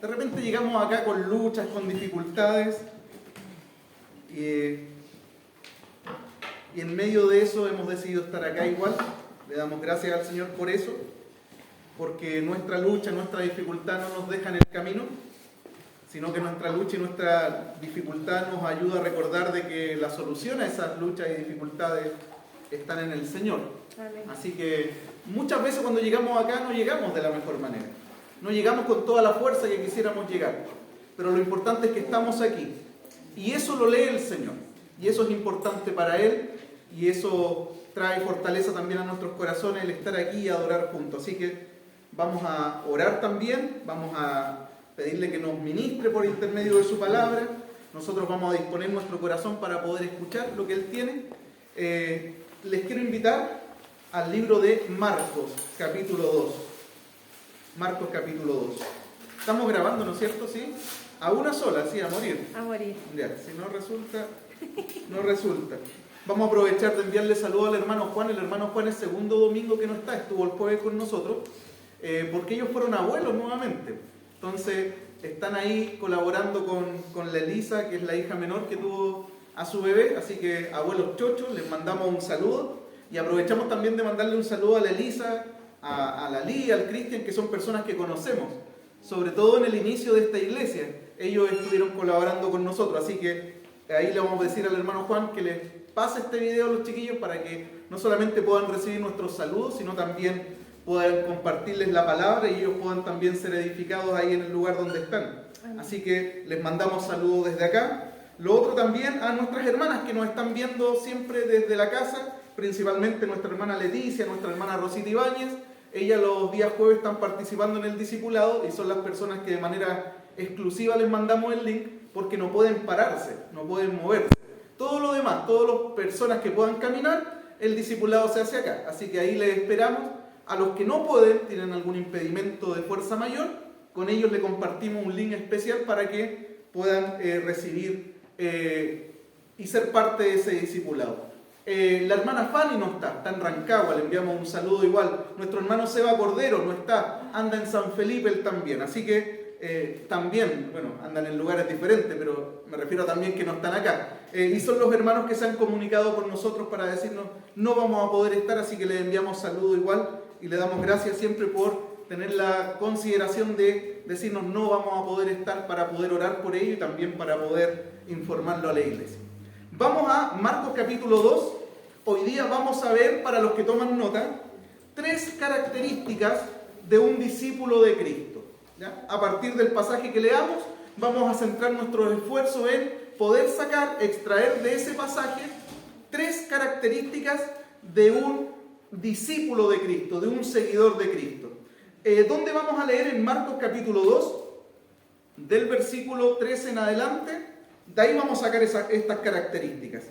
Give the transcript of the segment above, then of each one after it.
de repente llegamos acá con luchas, con dificultades, y en medio de eso hemos decidido estar acá igual. Le damos gracias al Señor por eso, porque nuestra lucha, nuestra dificultad no nos deja en el camino, sino que nuestra lucha y nuestra dificultad nos ayuda a recordar de que la solución a esas luchas y dificultades están en el Señor. Amén. Así que muchas veces cuando llegamos acá no llegamos de la mejor manera, no llegamos con toda la fuerza que quisiéramos llegar, pero lo importante es que estamos aquí, y eso lo lee el Señor, y eso es importante para Él, y eso trae fortaleza también a nuestros corazones el estar aquí y adorar juntos. Así que vamos a orar también, vamos a pedirle que nos ministre por intermedio de su palabra. Nosotros vamos a disponer nuestro corazón para poder escuchar lo que Él tiene. Les quiero invitar al libro de Marcos, capítulo 2. Marcos, capítulo 2. Estamos grabando, ¿no es cierto? ¿Sí? A una sola, sí, a morir. A morir. Ya, si no resulta, no resulta. Vamos a aprovechar de enviarle saludos al hermano Juan. El hermano Juan es segundo domingo que no está, estuvo el jueves con nosotros, porque ellos fueron abuelos nuevamente. Entonces están ahí colaborando con la Elisa, que es la hija menor que tuvo a su bebé. Así que abuelos chochos, les mandamos un saludo. Y aprovechamos también de mandarle un saludo a la Elisa, a la Lía, al Cristian, que son personas que conocemos, sobre todo en el inicio de esta iglesia. Ellos estuvieron colaborando con nosotros, así que ahí le vamos a decir al hermano Juan que les pase este video a los chiquillos para que no solamente puedan recibir nuestros saludos, sino también puedan compartirles la palabra y ellos puedan también ser edificados ahí en el lugar donde están. Así que les mandamos saludos desde acá. Lo otro también a nuestras hermanas que nos están viendo siempre desde la casa, principalmente nuestra hermana Leticia, nuestra hermana Rosita Ibáñez. Ellas los días jueves están participando en el discipulado y son las personas que de manera exclusiva les mandamos el link porque no pueden pararse, no pueden moverse. Todo lo demás, todas las personas que puedan caminar, el discipulado se hace acá. Así que ahí les esperamos. A los que no pueden, tienen algún impedimento de fuerza mayor, con ellos le compartimos un link especial para que puedan recibir y ser parte de ese discipulado. La hermana Fanny no está en Rancagua, le enviamos un saludo igual. Nuestro hermano Seba Cordero no está, anda en San Felipe él también. Así que también, bueno, andan en lugares diferentes, pero me refiero también que no están acá. Y son los hermanos que se han comunicado con nosotros para decirnos no vamos a poder estar, así que les enviamos saludo igual y le damos gracias siempre por tener la consideración de decirnos no vamos a poder estar para poder orar por ello y también para poder informarlo a la iglesia. Vamos a Marcos capítulo 2. Hoy día vamos a ver, para los que toman nota, 3 características de un discípulo de Cristo. ¿Ya? A partir del pasaje que leamos, vamos a centrar nuestros esfuerzos en poder extraer de ese pasaje 3 características de un discípulo de Cristo, de un seguidor de Cristo. ¿Dónde vamos a leer? En Marcos capítulo 2, del versículo 13 en adelante. De ahí vamos a sacar estas características.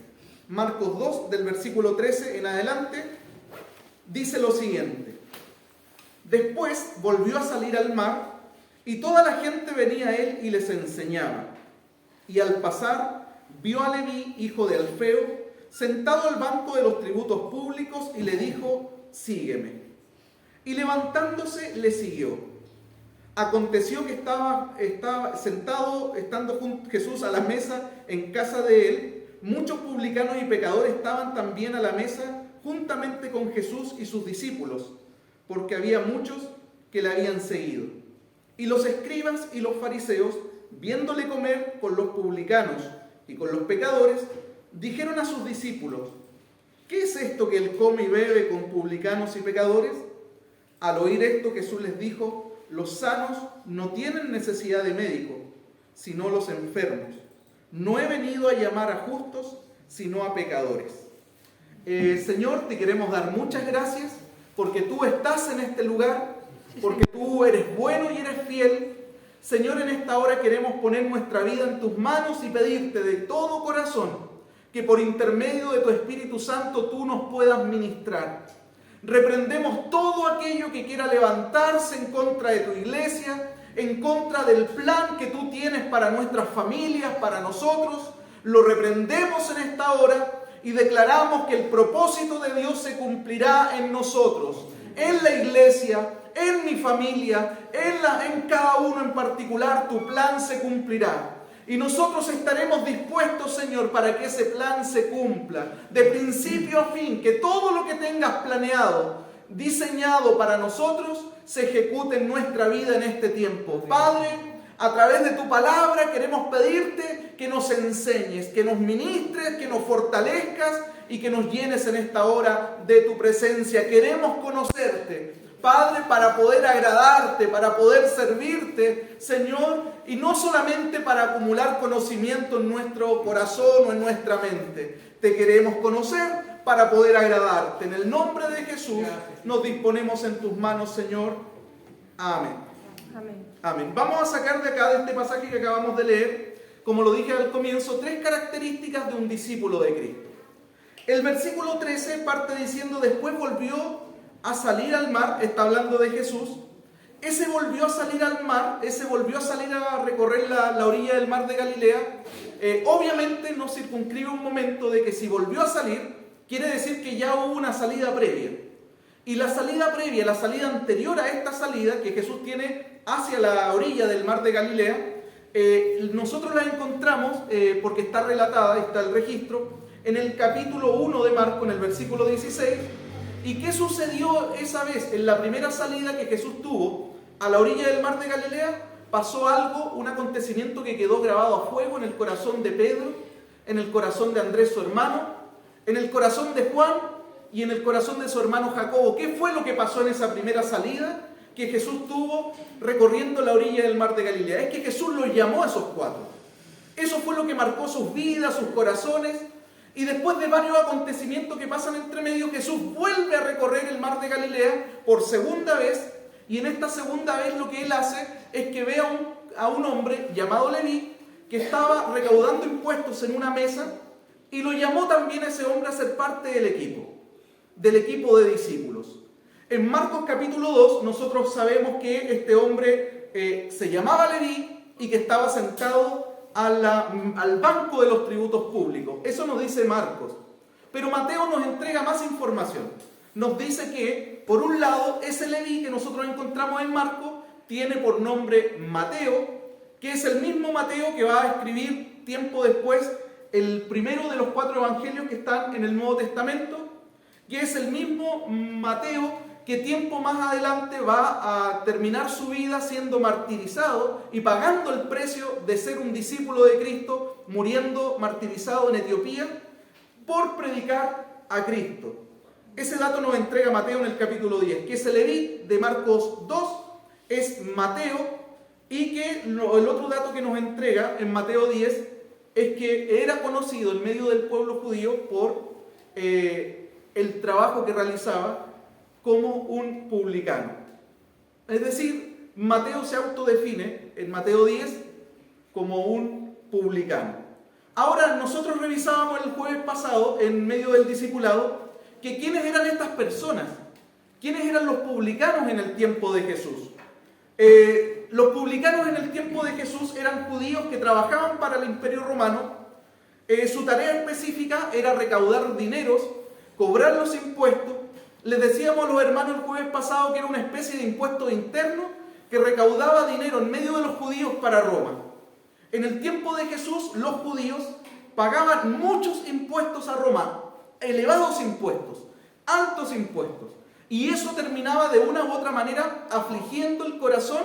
Marcos 2, del versículo 13 en adelante, dice lo siguiente. Después volvió a salir al mar, y toda la gente venía a él y les enseñaba. Y al pasar, vio a Leví, hijo de Alfeo, sentado al banco de los tributos públicos, y le dijo, sígueme. Y levantándose, le siguió. Aconteció que estaba sentado, estando Jesús a la mesa en casa de él, muchos publicanos y pecadores estaban también a la mesa, juntamente con Jesús y sus discípulos, porque había muchos que le habían seguido. Y los escribas y los fariseos, viéndole comer con los publicanos y con los pecadores, dijeron a sus discípulos, ¿qué es esto que él come y bebe con publicanos y pecadores? Al oír esto, Jesús les dijo, los sanos no tienen necesidad de médico, sino los enfermos. No he venido a llamar a justos, sino a pecadores. Señor, te queremos dar muchas gracias porque tú estás en este lugar, porque tú eres bueno y eres fiel. Señor, en esta hora queremos poner nuestra vida en tus manos y pedirte de todo corazón que por intermedio de tu Espíritu Santo tú nos puedas ministrar. Reprendemos todo aquello que quiera levantarse en contra de tu iglesia, en contra del plan que tú tienes para nuestras familias, para nosotros. Lo reprendemos en esta hora y declaramos que el propósito de Dios se cumplirá en nosotros. en la iglesia, en mi familia, en cada uno en particular, tu plan se cumplirá. Y nosotros estaremos dispuestos, Señor, para que ese plan se cumpla, de principio a fin, que todo lo que tengas planeado, diseñado para nosotros, se ejecute en nuestra vida en este tiempo. Padre, a través de tu palabra queremos pedirte que nos enseñes, que nos ministres, que nos fortalezcas y que nos llenes en esta hora de tu presencia. Queremos conocerte, Padre, para poder agradarte, para poder servirte, Señor, y no solamente para acumular conocimiento en nuestro corazón o en nuestra mente. Te queremos conocer para poder agradarte. En el nombre de Jesús nos disponemos en tus manos, Señor. Amén. Amén. Amén. Vamos a sacar de acá, de este pasaje que acabamos de leer, como lo dije al comienzo, 3 características de un discípulo de Cristo. El versículo 13 parte diciendo: después volvió a salir al mar, está hablando de Jesús. Ese volvió a salir al mar, ese volvió a salir a recorrer la orilla del mar de Galilea. Obviamente no circunscribe un momento de que si volvió a salir, quiere decir que ya hubo una salida previa. Y la salida previa, la salida anterior a esta salida que Jesús tiene hacia la orilla del mar de Galilea, nosotros la encontramos, porque está relatada, está el registro, en el capítulo 1 de Marcos, en el versículo 16. ¿Y qué sucedió esa vez? En la primera salida que Jesús tuvo a la orilla del mar de Galilea, pasó algo, un acontecimiento que quedó grabado a fuego en el corazón de Pedro, en el corazón de Andrés, su hermano, en el corazón de Juan y en el corazón de su hermano Jacobo. ¿Qué fue lo que pasó en esa primera salida que Jesús tuvo recorriendo la orilla del mar de Galilea? Es que Jesús los llamó a esos 4. Eso fue lo que marcó sus vidas, sus corazones. Y después de varios acontecimientos que pasan entre medio, Jesús vuelve a recorrer el mar de Galilea por segunda vez. Y en esta segunda vez lo que él hace es que ve a un hombre llamado Leví, que estaba recaudando impuestos en una mesa, y lo llamó también a ese hombre a ser parte del equipo de discípulos. En Marcos capítulo 2 nosotros sabemos que este hombre se llamaba Leví y que estaba sentado al banco de los tributos públicos. Eso nos dice Marcos. Pero Mateo nos entrega más información. Nos dice que, por un lado, ese Leví que nosotros encontramos en Marcos tiene por nombre Mateo, que es el mismo Mateo que va a escribir tiempo después el primero de los 4 evangelios que están en el Nuevo Testamento, que es el mismo Mateo que tiempo más adelante va a terminar su vida siendo martirizado y pagando el precio de ser un discípulo de Cristo, muriendo martirizado en Etiopía por predicar a Cristo. Ese dato nos entrega Mateo en el capítulo 10, que ese Leví de Marcos 2 es Mateo, y que el otro dato que nos entrega en Mateo 10 es que era conocido en medio del pueblo judío por el trabajo que realizaba como un publicano. Es decir, Mateo se autodefine en Mateo 10 como un publicano. Ahora, nosotros revisábamos el jueves pasado, en medio del discipulado, que quiénes eran estas personas, quiénes eran los publicanos en el tiempo de Jesús. Los publicanos en el tiempo de Jesús eran judíos que trabajaban para el Imperio Romano. Su tarea específica era recaudar dineros, cobrar los impuestos. Les decíamos a los hermanos el jueves pasado que era una especie de impuesto interno que recaudaba dinero en medio de los judíos para Roma. En el tiempo de Jesús, los judíos pagaban muchos impuestos a Roma, elevados impuestos, altos impuestos. Y eso terminaba de una u otra manera afligiendo el corazón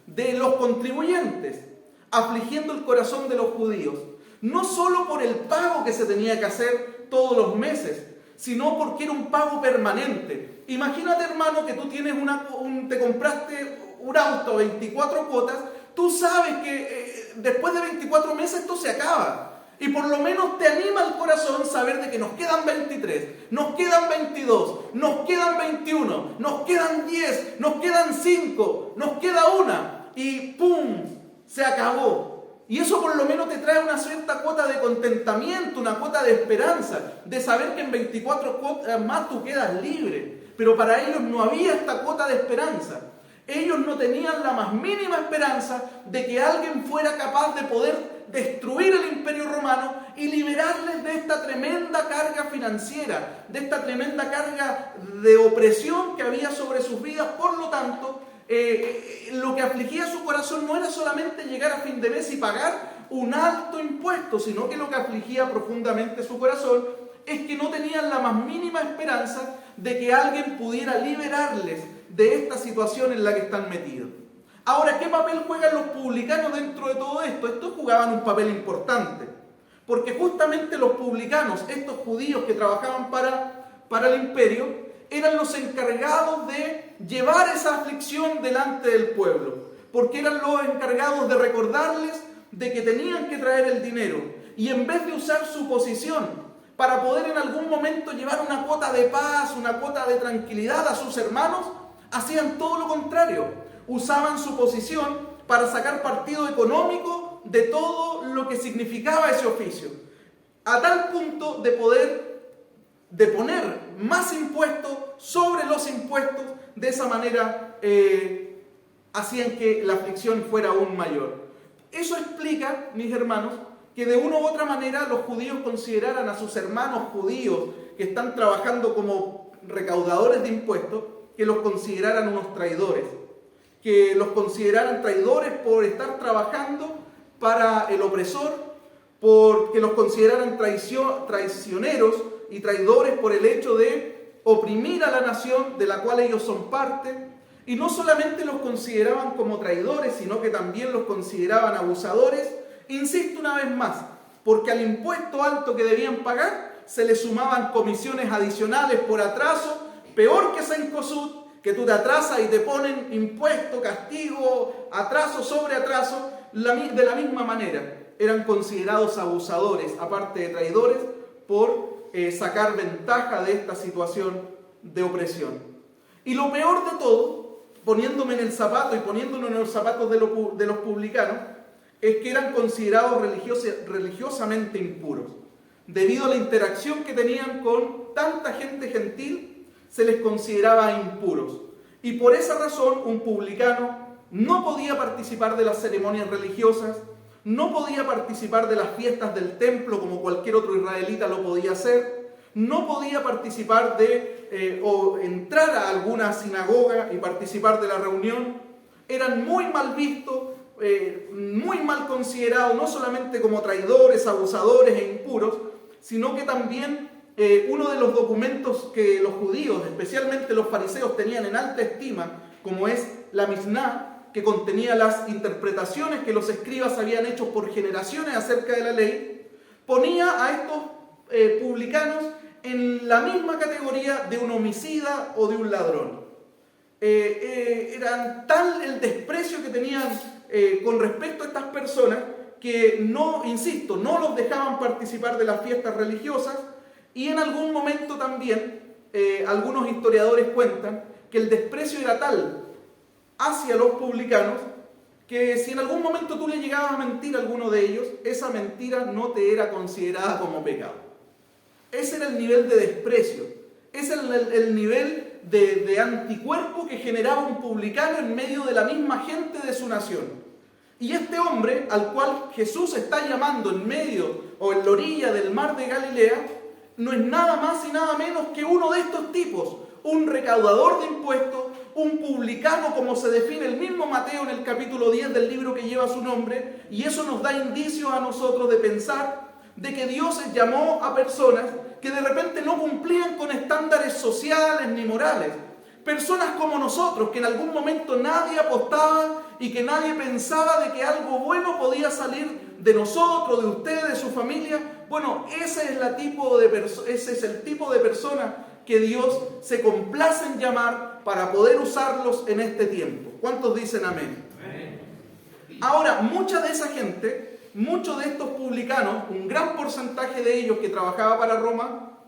de los contribuyentes, afligiendo el corazón de los judíos. No solo por el pago que se tenía que hacer todos los meses, sino porque era un pago permanente. Imagínate, hermano, que tú tienes te compraste un auto a 24 cuotas, tú sabes que después de 24 meses esto se acaba. Y por lo menos te anima el corazón saber de que nos quedan 23, nos quedan 22, nos quedan 21, nos quedan 10, nos quedan 5, nos queda una y ¡pum! Se acabó. Y eso por lo menos te trae una cierta cuota de contentamiento, una cuota de esperanza, de saber que en 24 cuotas más tú quedas libre. Pero para ellos no había esta cuota de esperanza. Ellos no tenían la más mínima esperanza de que alguien fuera capaz de poder destruir el imperio romano y liberarles de esta tremenda carga financiera, de esta tremenda carga de opresión que había sobre sus vidas. Por lo tanto, lo que afligía su corazón no era solamente llegar a fin de mes y pagar un alto impuesto, sino que lo que afligía profundamente su corazón es que no tenían la más mínima esperanza de que alguien pudiera liberarles de esta situación en la que están metidos. Ahora, ¿qué papel juegan los publicanos dentro de todo esto? Estos jugaban un papel importante, porque justamente los publicanos, estos judíos que trabajaban para el imperio, eran los encargados de llevar esa aflicción delante del pueblo, porque eran los encargados de recordarles de que tenían que traer el dinero, y en vez de usar su posición para poder en algún momento llevar una cuota de paz, una cuota de tranquilidad a sus hermanos, hacían todo lo contrario. Usaban su posición para sacar partido económico de todo lo que significaba ese oficio, a tal punto de poner más impuestos sobre los impuestos. De esa manera hacían que la aflicción fuera aún mayor. Eso explica, mis hermanos, que de una u otra manera los judíos consideraran a sus hermanos judíos que están trabajando como recaudadores de impuestos, que los consideraran unos traidores, que los consideraran traidores por estar trabajando para el opresor, porque los consideraran traicioneros y traidores por el hecho de oprimir a la nación de la cual ellos son parte. Y no solamente los consideraban como traidores, sino que también los consideraban abusadores. Insisto una vez más, porque al impuesto alto que debían pagar se les sumaban comisiones adicionales por atraso, peor que Cencosud, que tú te atrasas y te ponen impuesto, castigo, atraso sobre atraso. De la misma manera eran considerados abusadores, aparte de traidores, por sacar ventaja de esta situación de opresión. Y lo peor de todo, poniéndome en el zapato y poniéndonos en los zapatos de los publicanos, es que eran considerados religiosamente impuros. Debido a la interacción que tenían con tanta gente gentil, se les consideraba impuros. Y por esa razón, un publicano no podía participar de las ceremonias religiosas, no podía participar de las fiestas del templo como cualquier otro israelita lo podía hacer, no podía participar o entrar a alguna sinagoga y participar de la reunión. Eran muy mal vistos, muy mal considerados, no solamente como traidores, abusadores e impuros, sino que también uno de los documentos que los judíos, especialmente los fariseos, tenían en alta estima, como es la Misná, que contenía las interpretaciones que los escribas habían hecho por generaciones acerca de la ley, ponía a estos publicanos en la misma categoría de un homicida o de un ladrón. Era tal el desprecio que tenían con respecto a estas personas que no los dejaban participar de las fiestas religiosas. Y en algún momento también algunos historiadores cuentan que el desprecio era tal hacia los publicanos que si en algún momento tú le llegabas a mentir a alguno de ellos, esa mentira no te era considerada como pecado. Ese era el nivel de desprecio, ese era el nivel de anticuerpo que generaba un publicano en medio de la misma gente de su nación. Y este hombre, al cual Jesús está llamando en medio o en la orilla del mar de Galilea, no es nada más y nada menos que uno de estos tipos, un recaudador de impuestos, un publicano, como se define el mismo Mateo en el capítulo 10 del libro que lleva su nombre, y eso nos da indicios a nosotros de pensar de que Dios llamó a personas que de repente no cumplían con estándares sociales ni morales, personas como nosotros, que en algún momento nadie apostaba y que nadie pensaba de que algo bueno podía salir de nosotros, de usted, de su familia. Bueno, ese es el tipo de persona que Dios se complace en llamar para poder usarlos en este tiempo. ¿Cuántos dicen amén? Amén. Ahora, mucha de esa gente, muchos de estos publicanos, un gran porcentaje de ellos que trabajaba para Roma,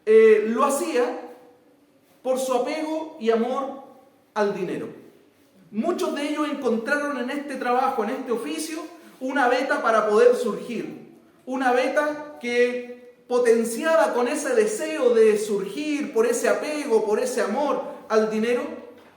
lo hacía por su apego y amor al dinero. Muchos de ellos encontraron en este trabajo, en este oficio, una veta para poder surgir. Una veta que, potenciada con ese deseo de surgir, por ese apego, por ese amor al dinero,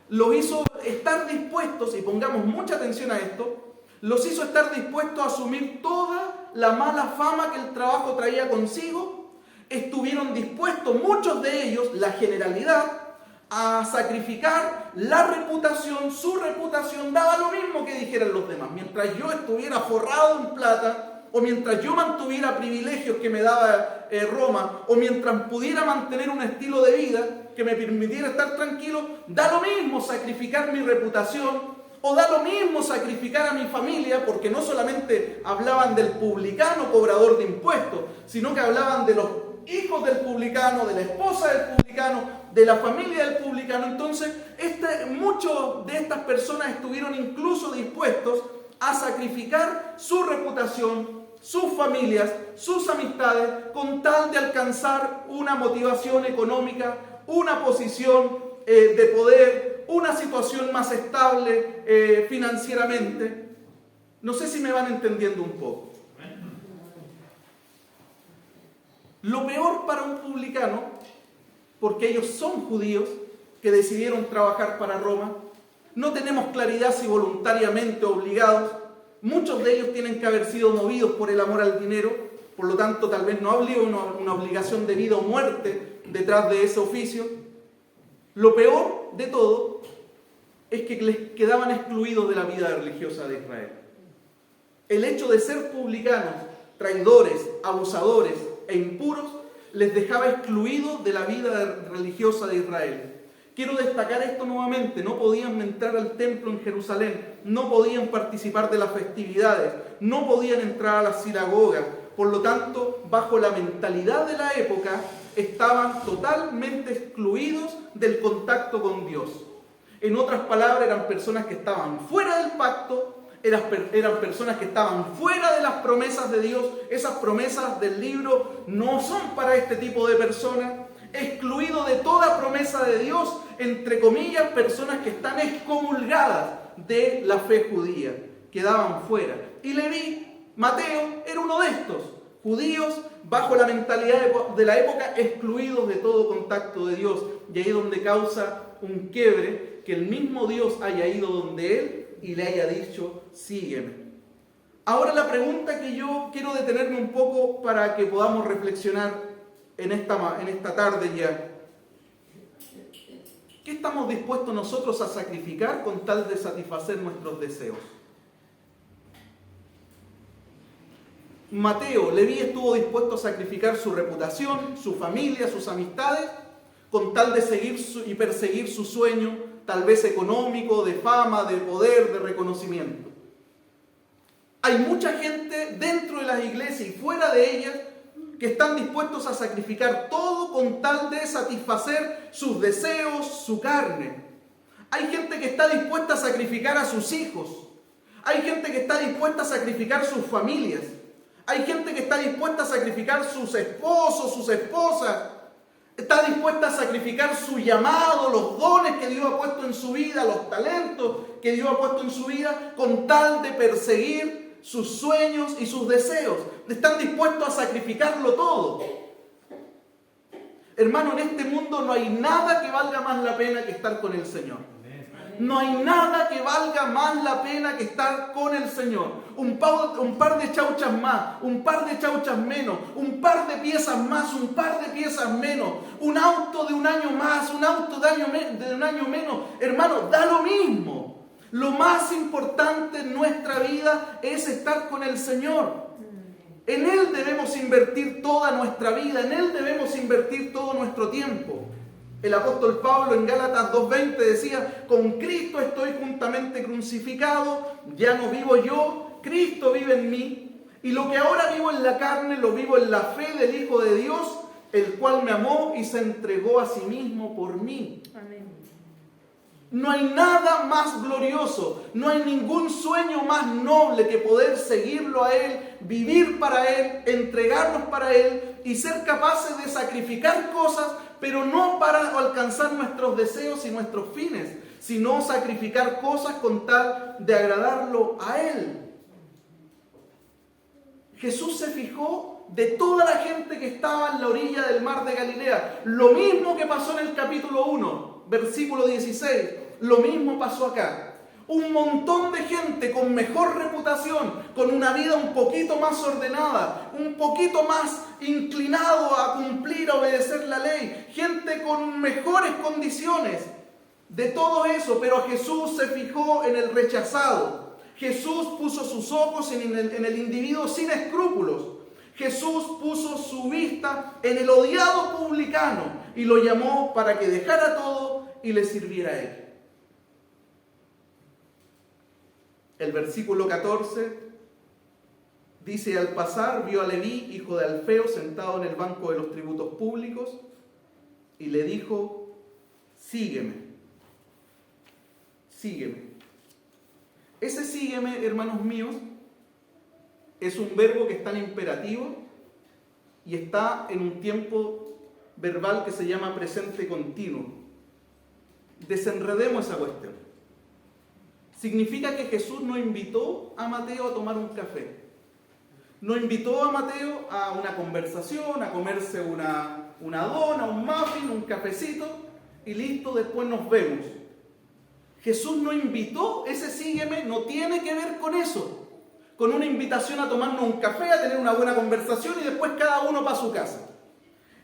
los hizo estar dispuestos, y pongamos mucha atención a esto, los hizo estar dispuestos a asumir toda la mala fama que el trabajo traía consigo, estuvieron dispuestos, muchos de ellos, la generalidad, a sacrificar la reputación, su reputación, daba lo mismo que dijeran los demás. Mientras yo estuviera forrado en plata, o mientras yo mantuviera privilegios que me daba Roma, o mientras pudiera mantener un estilo de vida que me permitiera estar tranquilo, da lo mismo sacrificar mi reputación, o da lo mismo sacrificar a mi familia, porque no solamente hablaban del publicano cobrador de impuestos, sino que hablaban de los hijos del publicano, de la esposa del publicano, de la familia del publicano. Entonces, muchos de estas personas estuvieron incluso dispuestos a sacrificar su reputación, sus familias, sus amistades, con tal de alcanzar una motivación económica, una posición de poder, una situación más estable financieramente. No sé si me van entendiendo un poco. Lo peor para un publicano, porque ellos son judíos que decidieron trabajar para Roma, no tenemos claridad si voluntariamente o obligados. Muchos de ellos tienen que haber sido movidos por el amor al dinero, por lo tanto tal vez no habría una obligación de vida o muerte detrás de ese oficio. Lo peor de todo es que les quedaban excluidos de la vida religiosa de Israel. El hecho de ser publicanos, traidores, abusadores e impuros, les dejaba excluidos de la vida religiosa de Israel. Quiero destacar esto nuevamente: no podían entrar al templo en Jerusalén, no podían participar de las festividades, no podían entrar a las sinagogas. Por lo tanto, bajo la mentalidad de la época, estaban totalmente excluidos del contacto con Dios. En otras palabras, eran personas que estaban fuera del pacto, eran personas que estaban fuera de las promesas de Dios. Esas promesas del libro no son para este tipo de personas. Excluido de toda promesa de Dios, entre comillas, personas que están excomulgadas de la fe judía, quedaban fuera. Y Leví, Mateo, era uno de estos, judíos bajo la mentalidad de la época, excluidos de todo contacto de Dios. Y ahí es donde causa un quiebre, que el mismo Dios haya ido donde él y le haya dicho: sígueme. Ahora la pregunta que yo quiero detenerme un poco para que podamos reflexionar en esta tarde ya: ¿qué estamos dispuestos nosotros a sacrificar con tal de satisfacer nuestros deseos? Mateo, Leví estuvo dispuesto a sacrificar su reputación, su familia, sus amistades, con tal de seguir y perseguir su sueño, tal vez económico, de fama, de poder, de reconocimiento. Hay mucha gente dentro de las iglesias y fuera de ellas que están dispuestos a sacrificar todo con tal de satisfacer sus deseos, su carne. Hay gente que está dispuesta a sacrificar a sus hijos. Hay gente que está dispuesta a sacrificar sus familias. Hay gente que está dispuesta a sacrificar sus esposos, sus esposas. Está dispuesta a sacrificar su llamado, los dones que Dios ha puesto en su vida, los talentos que Dios ha puesto en su vida, con tal de perseguir sus sueños y sus deseos. Están dispuestos a sacrificarlo todo. Hermano, en este mundo no hay nada que valga más la pena que estar con el Señor. No hay nada que valga más la pena que estar con el Señor. Un par de chauchas más, un par de chauchas menos, un par de piezas más, un par de piezas menos, un auto de un año más, un auto de un año menos. Hermano, da lo mismo. Lo más importante en nuestra vida es estar con el Señor. En Él debemos invertir toda nuestra vida, en Él debemos invertir todo nuestro tiempo. El apóstol Pablo en Gálatas 2:20 decía: con Cristo estoy juntamente crucificado, ya no vivo yo, Cristo vive en mí. Y lo que ahora vivo en la carne, lo vivo en la fe del Hijo de Dios, el cual me amó y se entregó a sí mismo por mí. Amén. No hay nada más glorioso, no hay ningún sueño más noble que poder seguirlo a Él, vivir para Él, entregarnos para Él y ser capaces de sacrificar cosas, pero no para alcanzar nuestros deseos y nuestros fines, sino sacrificar cosas con tal de agradarlo a Él. Jesús se fijó de toda la gente que estaba en la orilla del mar de Galilea. Lo mismo que pasó en el capítulo 1, versículo 16, lo mismo pasó acá. Un montón de gente con mejor reputación, con una vida un poquito más ordenada, un poquito más inclinado a cumplir, a obedecer la ley. Gente con mejores condiciones. De todo eso, pero Jesús se fijó en el rechazado. Jesús puso sus ojos en el individuo sin escrúpulos. Jesús puso su vista en el odiado publicano y lo llamó para que dejara todo y le sirviera a él. El versículo 14 dice: al pasar vio a Leví, hijo de Alfeo, sentado en el banco de los tributos públicos, y le dijo: sígueme, sígueme. Ese sígueme, hermanos míos, es un verbo que está en imperativo y está en un tiempo verbal que se llama presente continuo. Desenredemos esa cuestión. Significa que Jesús no invitó a Mateo a tomar un café. No invitó a Mateo a una conversación, a comerse una dona, un muffin, un cafecito y listo, después nos vemos. Jesús no invitó, ese sígueme no tiene que ver con eso, con una invitación a tomarnos un café, a tener una buena conversación y después cada uno para su casa.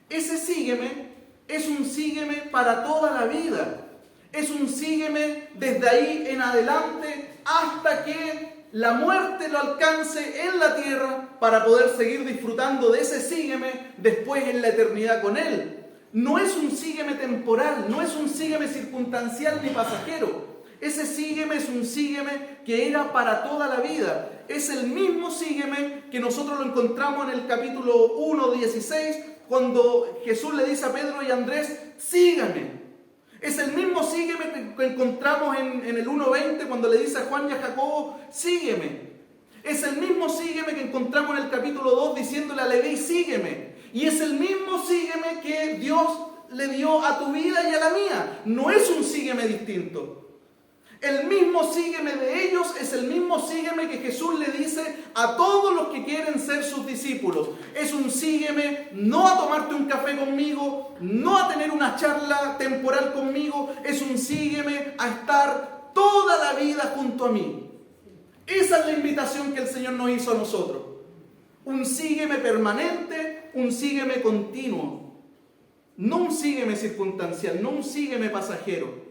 Ese sígueme es un sígueme para toda la vida. Es un sígueme desde ahí en adelante hasta que la muerte lo alcance en la tierra para poder seguir disfrutando de ese sígueme después en la eternidad con Él. No es un sígueme temporal, no es un sígueme circunstancial ni pasajero. Ese sígueme es un sígueme que era para toda la vida. Es el mismo sígueme que nosotros lo encontramos en el capítulo 1, 16, cuando Jesús le dice a Pedro y a Andrés: sígame. Es el mismo sígueme que encontramos en el 1.20 cuando le dice a Juan y a Jacobo: sígueme. Es el mismo sígueme que encontramos en el capítulo 2 diciéndole a Leví: sígueme. Y es el mismo sígueme que Dios le dio a tu vida y a la mía. No es un sígueme distinto. El mismo sígueme de ellos es el mismo sígueme que Jesús le dice a todos los que quieren ser sus discípulos. Es un sígueme no a tomarte un café conmigo, no a tener una charla temporal conmigo. Es un sígueme a estar toda la vida junto a mí. Esa es la invitación que el Señor nos hizo a nosotros. Un sígueme permanente, un sígueme continuo. No un sígueme circunstancial, no un sígueme pasajero.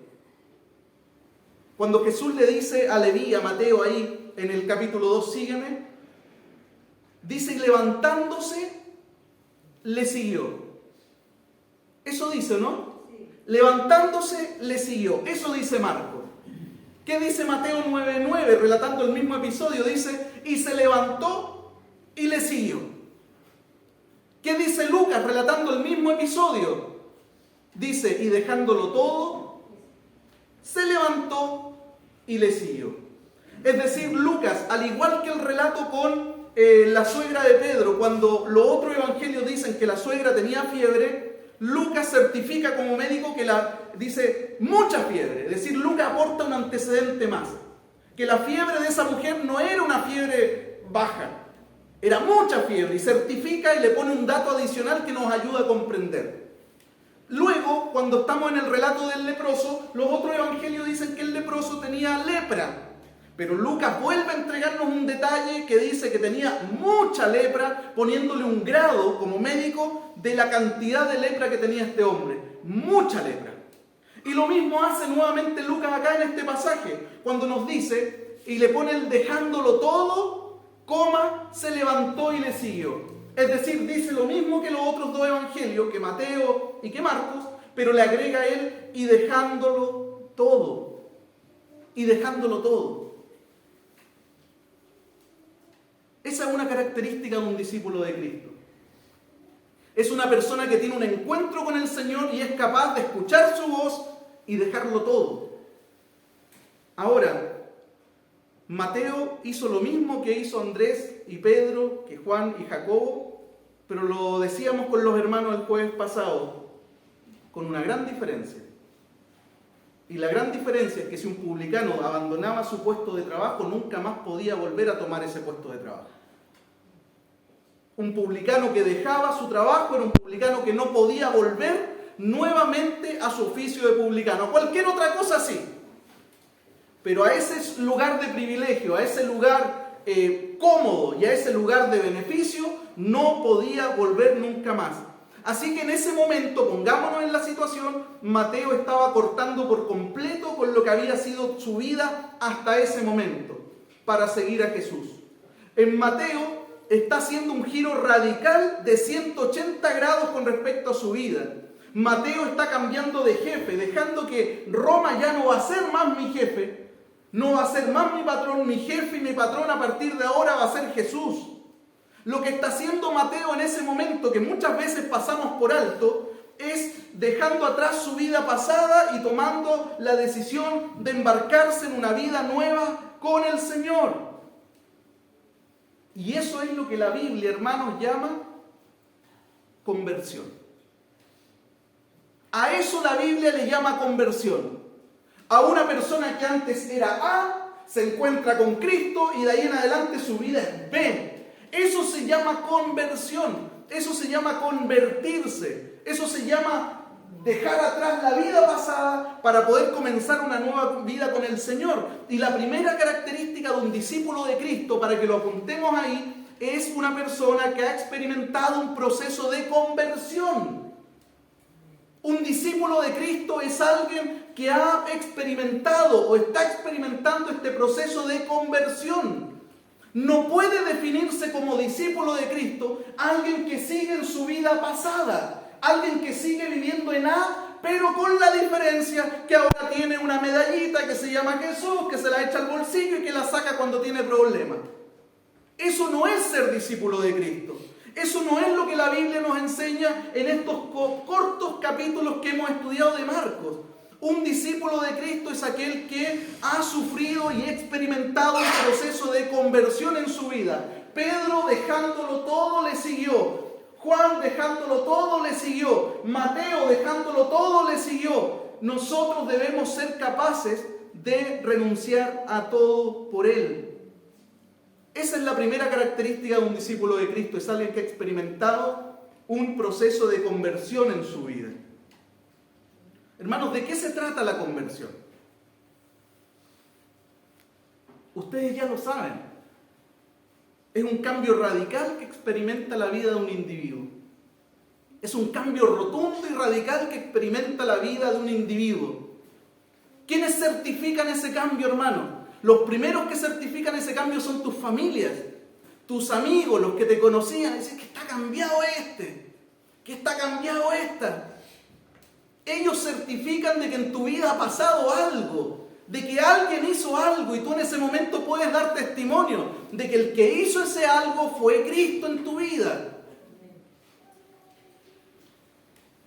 Cuando Jesús le dice a Leví, a Mateo ahí en el capítulo 2, sígueme, dice: y levantándose, le siguió. Eso dice, ¿no? Sí. Levantándose, le siguió. Eso dice Marcos. ¿Qué dice Mateo 9:9? Relatando el mismo episodio, dice: y se levantó y le siguió. ¿Qué dice Lucas relatando el mismo episodio? Dice: y dejándolo todo, se levantó y le siguió. Es decir, Lucas, al igual que el relato con la suegra de Pedro, cuando los otros evangelios dicen que la suegra tenía fiebre, Lucas certifica como médico que dice mucha fiebre. Es decir, Lucas aporta un antecedente más. Que la fiebre de esa mujer no era una fiebre baja, era mucha fiebre, y certifica y le pone un dato adicional que nos ayuda a comprender. Luego, cuando estamos en el relato del leproso, los otros evangelios dicen que el leproso tenía lepra. Pero Lucas vuelve a entregarnos un detalle que dice que tenía mucha lepra, poniéndole un grado como médico de la cantidad de lepra que tenía este hombre. Mucha lepra. Y lo mismo hace nuevamente Lucas acá en este pasaje, cuando nos dice, y le pone el dejándolo todo, se levantó y le siguió. Es decir, dice lo mismo que los otros dos evangelios, que Mateo y que Marcos, pero le agrega él: y dejándolo todo. Y dejándolo todo. Esa es una característica de un discípulo de Cristo. Es una persona que tiene un encuentro con el Señor y es capaz de escuchar su voz y dejarlo todo. Ahora, Mateo hizo lo mismo que hizo Andrés y Pedro, que Juan y Jacobo, pero lo decíamos con los hermanos el jueves pasado, con una gran diferencia. Y la gran diferencia es que si un publicano abandonaba su puesto de trabajo, nunca más podía volver a tomar ese puesto de trabajo. Un publicano que dejaba su trabajo era un publicano que no podía volver nuevamente a su oficio de publicano. Cualquier otra cosa sí, Pero a ese lugar de privilegio, a ese lugar cómodo y a ese lugar de beneficio, no podía volver nunca más. Así que en ese momento, pongámonos en la situación, Mateo estaba cortando por completo con lo que había sido su vida hasta ese momento, para seguir a Jesús. En Mateo está haciendo un giro radical de 180 grados con respecto a su vida. Mateo está cambiando de jefe, dejando que Roma ya no va a ser más mi jefe, no va a ser más mi patrón, mi jefe y mi patrón a partir de ahora va a ser Jesús. Lo que está haciendo Mateo en ese momento, que muchas veces pasamos por alto, es dejando atrás su vida pasada y tomando la decisión de embarcarse en una vida nueva con el Señor. Y eso es lo que la Biblia, hermanos, llama conversión. A eso la Biblia le llama conversión. A una persona que antes era A, se encuentra con Cristo y de ahí en adelante su vida es B. Eso se llama conversión, eso se llama convertirse, eso se llama dejar atrás la vida pasada para poder comenzar una nueva vida con el Señor. Y la primera característica de un discípulo de Cristo, para que lo apuntemos ahí, es una persona que ha experimentado un proceso de conversión. Un discípulo de Cristo es alguien que ha experimentado o está experimentando este proceso de conversión. No puede definirse como discípulo de Cristo alguien que sigue en su vida pasada, alguien que sigue viviendo en A, pero con la diferencia que ahora tiene una medallita que se llama Jesús, que se la echa al bolsillo y que la saca cuando tiene problemas. Eso no es ser discípulo de Cristo. Eso no es lo que la Biblia nos enseña en estos cortos capítulos que hemos estudiado de Marcos. Un discípulo de Cristo es aquel que ha sufrido y experimentado un proceso de conversión en su vida. Pedro, dejándolo todo, le siguió. Juan, dejándolo todo, le siguió. Mateo, dejándolo todo, le siguió. Nosotros debemos ser capaces de renunciar a todo por Él. Esa es la primera característica de un discípulo de Cristo. Es alguien que ha experimentado un proceso de conversión en su vida. Hermanos, ¿de qué se trata la conversión? Ustedes ya lo saben. Es un cambio radical que experimenta la vida de un individuo. Es un cambio rotundo y radical que experimenta la vida de un individuo. ¿Quiénes certifican ese cambio, hermano? Los primeros que certifican ese cambio son tus familias, tus amigos, los que te conocían. Dicen que está cambiado que está cambiado esta. Ellos certifican de que en tu vida ha pasado algo, de que alguien hizo algo y tú en ese momento puedes dar testimonio de que el que hizo ese algo fue Cristo en tu vida.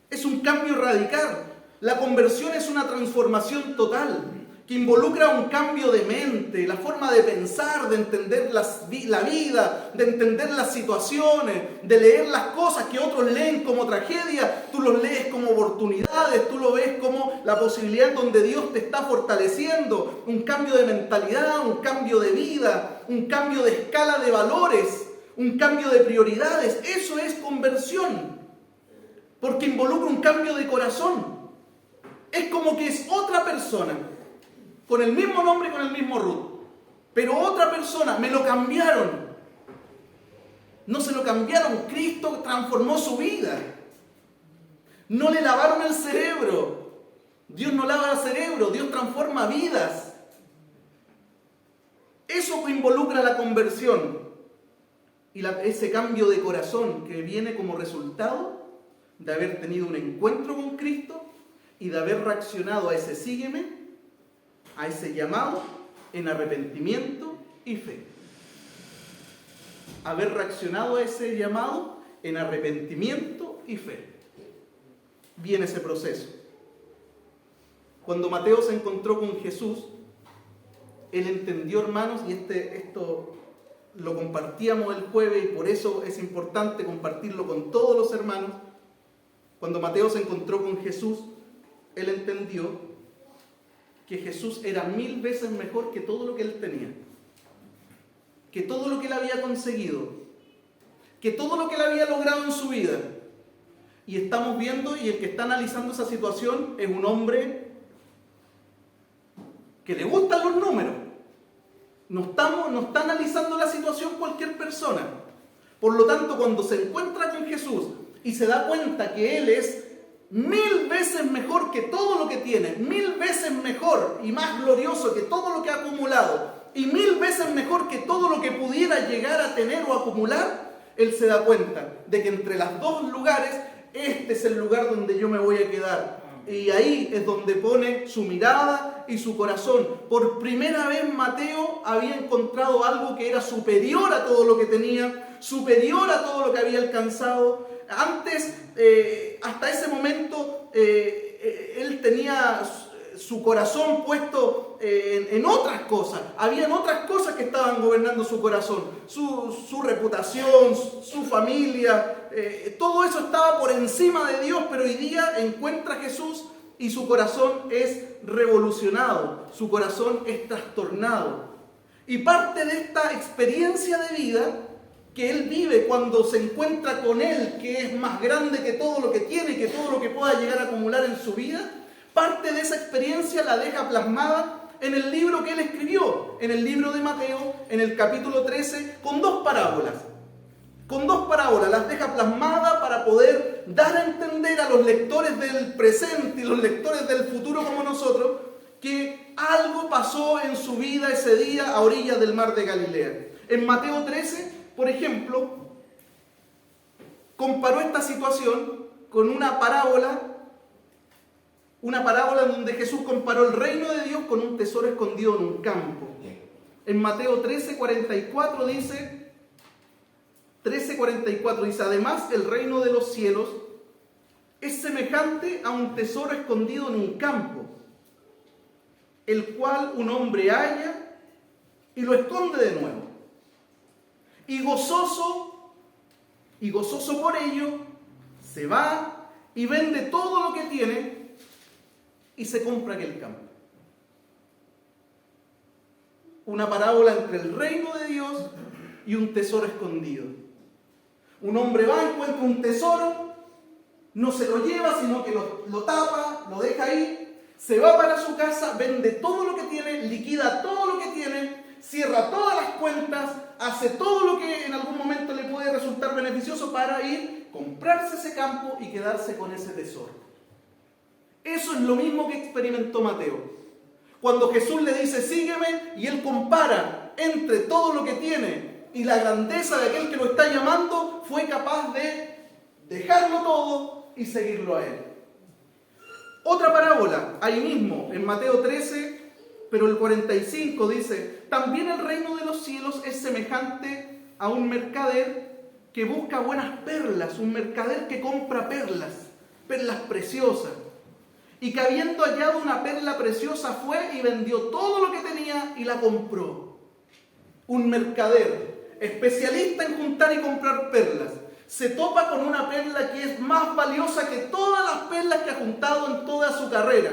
Es un cambio radical. La conversión es una transformación total que involucra un cambio de mente, la forma de pensar, de entender la vida, de entender las situaciones, de leer las cosas que otros leen como tragedia, tú los lees como oportunidades, tú lo ves como la posibilidad donde Dios te está fortaleciendo, un cambio de mentalidad, un cambio de vida, un cambio de escala de valores, un cambio de prioridades. Eso es conversión, porque involucra un cambio de corazón. Es como que es otra persona, con el mismo nombre y con el mismo root, pero otra persona, me lo cambiaron. No se lo cambiaron, Cristo transformó su vida. No le lavaron el cerebro. Dios no lava el cerebro, Dios transforma vidas. Eso involucra la conversión y ese cambio de corazón que viene como resultado de haber tenido un encuentro con Cristo y de haber reaccionado a ese sígueme, a ese llamado en arrepentimiento y fe. Haber reaccionado a ese llamado en arrepentimiento y fe. Viene ese proceso. Cuando Mateo se encontró con Jesús, él entendió, hermanos, y esto lo compartíamos el jueves y por eso es importante compartirlo con todos los hermanos. Cuando Mateo se encontró con Jesús, él entendió que Jesús era 1000 veces mejor que todo lo que él tenía, que todo lo que él había conseguido, que todo lo que él había logrado en su vida. Y estamos viendo, y el que está analizando esa situación es un hombre que le gustan los números. No está analizando la situación cualquier persona. Por lo tanto, cuando se encuentra con Jesús y se da cuenta que Él es 1000 veces mejor que todo lo que tiene, 1000 veces mejor y más glorioso que todo lo que ha acumulado, y 1000 veces mejor que todo lo que pudiera llegar a tener o acumular, Él se da cuenta de que entre los dos lugares, este es el lugar donde yo me voy a quedar. Y ahí es donde pone su mirada y su corazón. Por primera vez Mateo había encontrado algo que era superior a todo lo que tenía, superior a todo lo que había alcanzado. Antes, hasta ese momento, él tenía su corazón puesto en otras cosas. Habían otras cosas que estaban gobernando su corazón. Su reputación, su familia, todo eso estaba por encima de Dios, pero hoy día encuentra a Jesús y su corazón es revolucionado, su corazón es trastornado. Y parte de esta experiencia de vida que él vive cuando se encuentra con Él, que es más grande que todo lo que tiene, que todo lo que pueda llegar a acumular en su vida, parte de esa experiencia la deja plasmada en el libro que él escribió, en el libro de Mateo, en el capítulo 13, con dos parábolas. Con dos parábolas las deja plasmadas para poder dar a entender a los lectores del presente y los lectores del futuro como nosotros, que algo pasó en su vida ese día a orillas del mar de Galilea. En Mateo 13, por ejemplo, comparó esta situación con una parábola donde Jesús comparó el reino de Dios con un tesoro escondido en un campo. En Mateo 13:44 dice, además el reino de los cielos es semejante a un tesoro escondido en un campo, el cual un hombre halla y lo esconde de nuevo. Y gozoso por ello, se va y vende todo lo que tiene y se compra aquel campo. Una parábola entre el reino de Dios y un tesoro escondido. Un hombre va, encuentra un tesoro, no se lo lleva, sino que lo tapa, lo deja ahí, se va para su casa, vende todo lo que tiene, liquida todo lo que tiene, cierra todas las cuentas, hace todo lo que en algún momento le puede resultar beneficioso para ir, comprarse ese campo y quedarse con ese tesoro. Eso es lo mismo que experimentó Mateo. Cuando Jesús le dice, sígueme, y él compara entre todo lo que tiene y la grandeza de aquel que lo está llamando, fue capaz de dejarlo todo y seguirlo a él. Otra parábola, ahí mismo, en Mateo 13, pero el 45 dice, también el reino de los cielos es semejante a un mercader que busca buenas perlas, un mercader que compra perlas preciosas. Y que habiendo hallado una perla preciosa fue y vendió todo lo que tenía y la compró. Un mercader, especialista en juntar y comprar perlas, se topa con una perla que es más valiosa que todas las perlas que ha juntado en toda su carrera.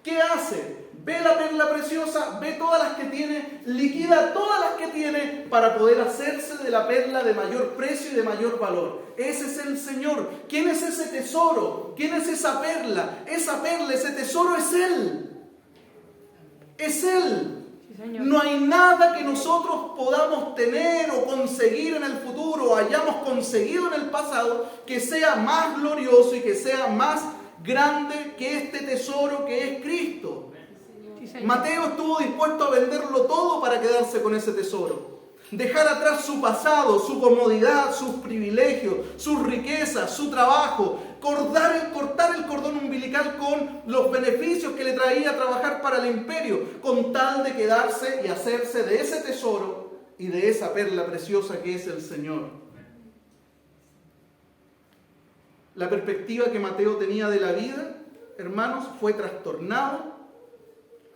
¿Qué hace? Ve la perla preciosa, ve todas las que tiene, liquida todas las que tiene para poder hacerse de la perla de mayor precio y de mayor valor. Ese es el Señor. ¿Quién es ese tesoro? ¿Quién es esa perla? Esa perla, ese tesoro es Él. Es Él. Sí, Señor. No hay nada que nosotros podamos tener o conseguir en el futuro o hayamos conseguido en el pasado que sea más glorioso y que sea más grande que este tesoro que es Cristo. Mateo estuvo dispuesto a venderlo todo para quedarse con ese tesoro. Dejar atrás su pasado, su comodidad, sus privilegios, sus riquezas, su trabajo. Cortar el cordón umbilical con los beneficios que le traía trabajar para el imperio, con tal de quedarse y hacerse de ese tesoro y de esa perla preciosa que es el Señor. La perspectiva que Mateo tenía de la vida, hermanos, fue trastornada,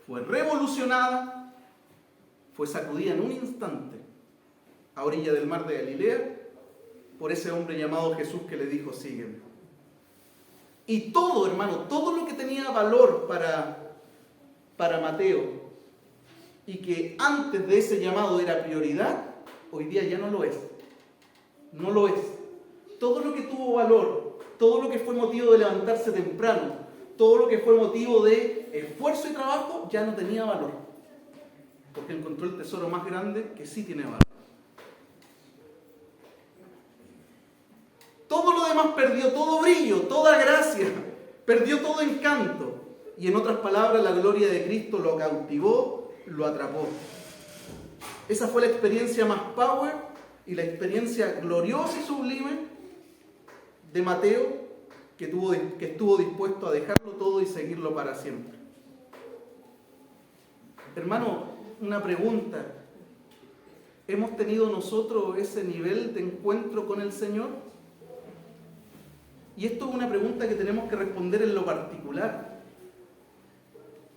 fue revolucionada, fue sacudida en un instante a orilla del mar de Galilea por ese hombre llamado Jesús que le dijo, sígueme. Y todo, hermano, todo lo que tenía valor para Mateo y que antes de ese llamado era prioridad, hoy día ya no lo es. No lo es. Todo lo que tuvo valor, todo lo que fue motivo de levantarse temprano, todo lo que fue motivo de esfuerzo y trabajo ya no tenía valor, porque encontró el tesoro más grande que sí tiene valor. Todo lo demás perdió, todo brillo, toda gracia, perdió todo encanto. Y en otras palabras, la gloria de Cristo lo cautivó, lo atrapó. Esa fue la experiencia más power y la experiencia gloriosa y sublime de Mateo, que estuvo dispuesto a dejarlo todo y seguirlo para siempre. Hermano, una pregunta. ¿Hemos tenido nosotros ese nivel de encuentro con el Señor? Y esto es una pregunta que tenemos que responder en lo particular.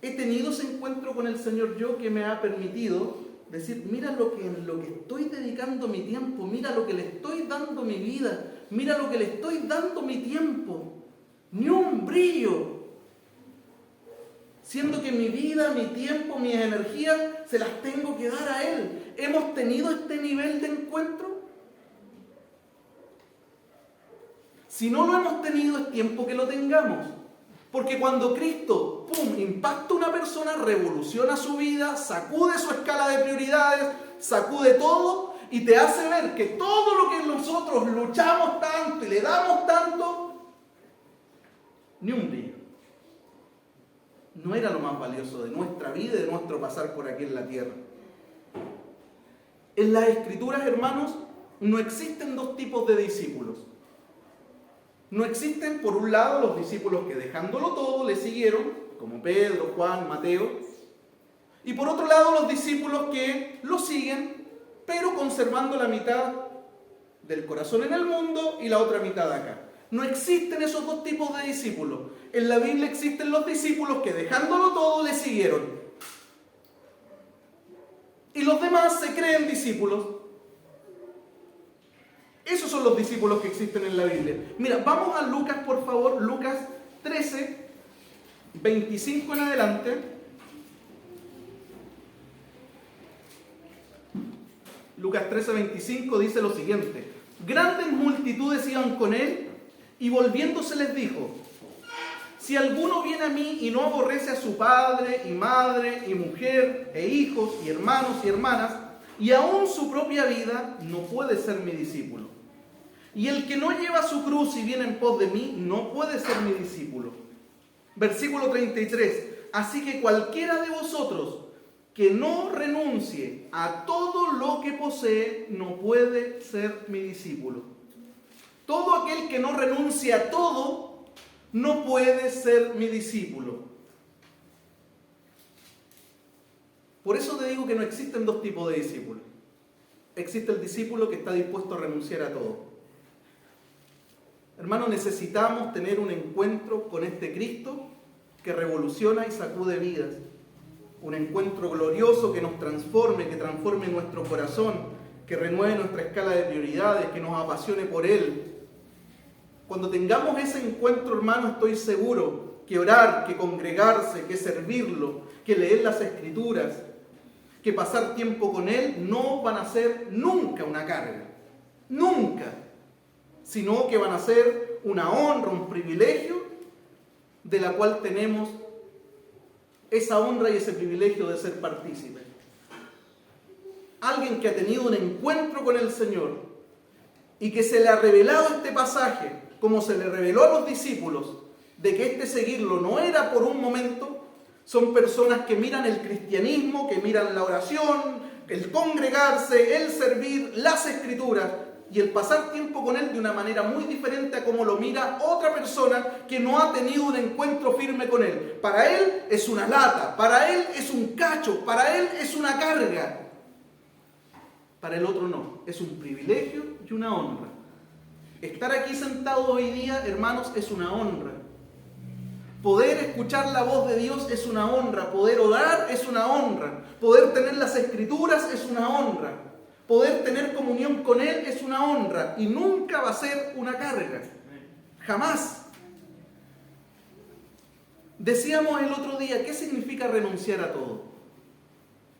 ¿He tenido ese encuentro con el Señor yo que me ha permitido decir, mira en lo que estoy dedicando mi tiempo, mira lo que le estoy dando mi vida, mira lo que le estoy dando mi tiempo? Ni un brillo. Siendo que mi vida, mi tiempo, mis energías se las tengo que dar a Él. ¿Hemos tenido este nivel de encuentro? Si no lo hemos tenido, es tiempo que lo tengamos. Porque cuando Cristo, impacta a una persona, revoluciona su vida, sacude su escala de prioridades, sacude todo y te hace ver que todo lo que nosotros luchamos tanto y le damos tanto, ni un brillo. No era lo más valioso de nuestra vida y de nuestro pasar por aquí en la tierra. En las Escrituras, hermanos, no existen dos tipos de discípulos. No existen, por un lado, los discípulos que dejándolo todo le siguieron, como Pedro, Juan, Mateo, y por otro lado los discípulos que lo siguen, pero conservando la mitad del corazón en el mundo y la otra mitad acá. No existen esos dos tipos de discípulos. En la Biblia existen los discípulos que dejándolo todo le siguieron. Y los demás se creen discípulos. Esos son los discípulos que existen en la Biblia. Mira, vamos a Lucas, por favor, Lucas 13, 25 en adelante. Lucas 13, 25 dice lo siguiente. Grandes multitudes iban con él y volviéndose les dijo, si alguno viene a mí y no aborrece a su padre y madre y mujer e hijos y hermanos y hermanas y aún su propia vida, no puede ser mi discípulo. Y el que no lleva su cruz y viene en pos de mí, no puede ser mi discípulo. Versículo 33. Así que cualquiera de vosotros que no renuncie a todo lo que posee, no puede ser mi discípulo. Todo aquel que no renuncie a todo, no puede ser mi discípulo. Por eso te digo que no existen dos tipos de discípulos. Existe el discípulo que está dispuesto a renunciar a todo. Hermano, necesitamos tener un encuentro con este Cristo que revoluciona y sacude vidas. Un encuentro glorioso que nos transforme, que transforme nuestro corazón, que renueve nuestra escala de prioridades, que nos apasione por Él. Cuando tengamos ese encuentro, hermano, estoy seguro que orar, que congregarse, que servirlo, que leer las Escrituras, que pasar tiempo con Él no van a ser nunca una carga. Nunca. Sino que van a ser una honra, un privilegio, de la cual tenemos esa honra y ese privilegio de ser partícipes. Alguien que ha tenido un encuentro con el Señor y que se le ha revelado este pasaje, como se le reveló a los discípulos, de que este seguirlo no era por un momento, son personas que miran el cristianismo, que miran la oración, el congregarse, el servir, las Escrituras, y el pasar tiempo con Él de una manera muy diferente a como lo mira otra persona que no ha tenido un encuentro firme con Él. Para Él es una lata, para Él es un cacho, para Él es una carga. Para el otro no, es un privilegio y una honra. Estar aquí sentado hoy día, hermanos, es una honra. Poder escuchar la voz de Dios es una honra, poder orar es una honra, poder tener las Escrituras es una honra. Poder tener comunión con Él es una honra y nunca va a ser una carga. Jamás. Decíamos el otro día, ¿qué significa renunciar a todo?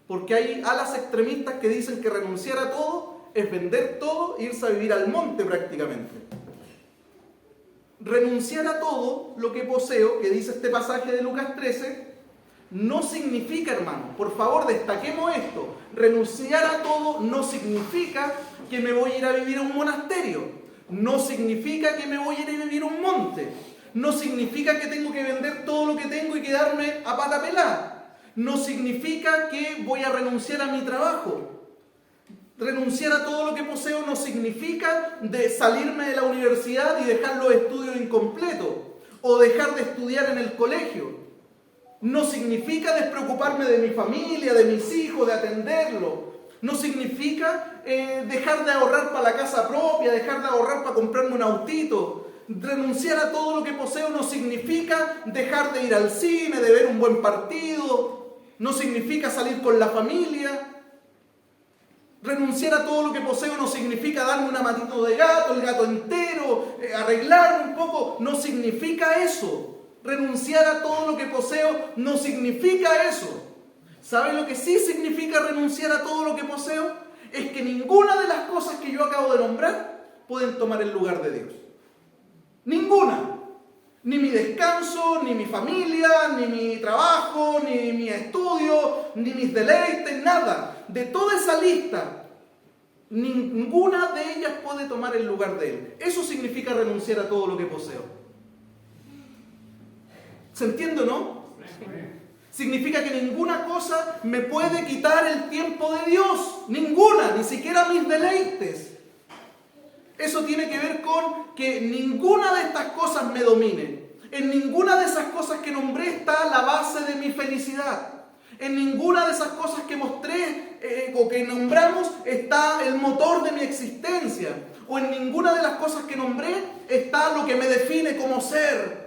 Porque hay alas extremistas que dicen que renunciar a todo es vender todo e irse a vivir al monte prácticamente. renunciar a todo lo que poseo, que dice este pasaje de Lucas 13, no significa, hermano, por favor destaquemos esto, renunciar a todo no significa que me voy a ir a vivir a un monasterio, no significa que me voy a ir a vivir a un monte, no significa que tengo que vender todo lo que tengo y quedarme a pata pelada, no significa que voy a renunciar a mi trabajo. Renunciar a todo lo que poseo no significa de salirme de la universidad y dejar los estudios incompletos o dejar de estudiar en el colegio. No significa despreocuparme de mi familia, de mis hijos, de atenderlo. No significa dejar de ahorrar para la casa propia, dejar de ahorrar para comprarme un autito. Renunciar a todo lo que poseo no significa dejar de ir al cine, de ver un buen partido. No significa salir con la familia. Renunciar a todo lo que poseo no significa darme una matito de gato, el gato entero, arreglarme un poco. No significa eso. Renunciar a todo lo que poseo no significa eso. ¿Sabe lo que sí significa renunciar a todo lo que poseo? Es que ninguna de las cosas que yo acabo de nombrar pueden tomar el lugar de Dios. Ninguna. Ni mi descanso, ni mi familia, ni mi trabajo, ni mi estudio, ni mis deleites, nada. De toda esa lista, ninguna de ellas puede tomar el lugar de Él. Eso significa renunciar a todo lo que poseo. ¿Se entiende o no? Significa que ninguna cosa me puede quitar el tiempo de Dios. Ninguna, ni siquiera mis deleites. Eso tiene que ver con que ninguna de estas cosas me domine. En ninguna de esas cosas que nombré está la base de mi felicidad. En ninguna de esas cosas que mostré o que nombramos está el motor de mi existencia. O en ninguna de las cosas que nombré está lo que me define como ser.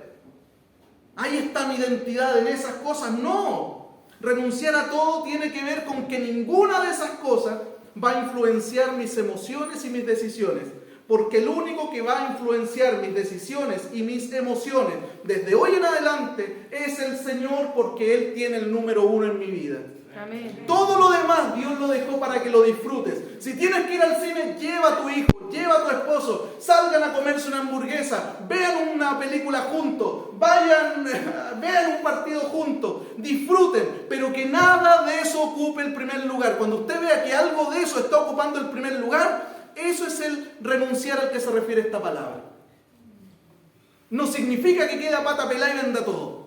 Ahí está mi identidad, en esas cosas no. Renunciar a todo tiene que ver con que ninguna de esas cosas va a influenciar mis emociones y mis decisiones. Porque el único que va a influenciar mis decisiones y mis emociones desde hoy en adelante es el Señor, porque Él tiene el número 1 en mi vida. Amén. Todo lo demás Dios lo dejó para que lo disfrutes. Si tienes que ir al cine, lleva a tu hijo, lleva a tu esposo, salgan a comerse una hamburguesa, vean una película juntos, vean un partido juntos, disfruten, pero que nada de eso ocupe el primer lugar. Cuando usted vea que algo de eso está ocupando el primer lugar, eso es el renunciar al que se refiere esta palabra. No significa que quede a pata pelada y venda todo.